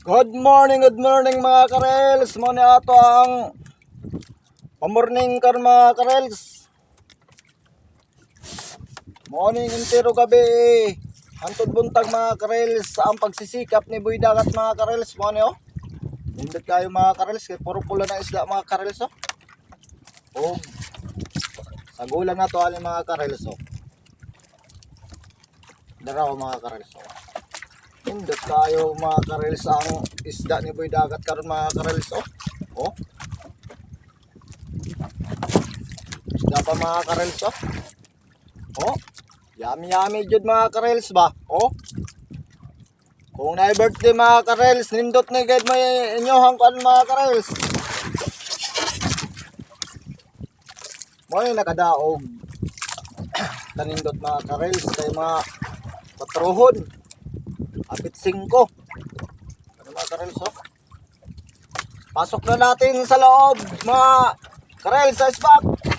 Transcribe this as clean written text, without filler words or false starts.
Good morning mga karels. Mo ni ato ang pamorning kar mga karels. Morning intero gabi. Hantod buntag mga karels sa ang pagsisikap ni Boy Dagat mga karels. Mo ni oh. Nindot kayo mga karels kay puro pula na isla mga karels oh. Oh. Sagulan na to ali mga karels oh. Daraw mga karels oh. Nindot kayo mga karels ang isda ni Boy Dagat karon mga karels oh. Oh. Isda pa mga karels oh. Oh. Yummy jud mga karels ba? Oh. Kung na birthday mga karels, nindot ni guide mo inyohang kuan mga karels. Mo ni nakadaog. Kanindot mga karels kay mga patruhon. Apit 5. Ano mga karels oh? Pasok na natin sa loob mga karels sa spot.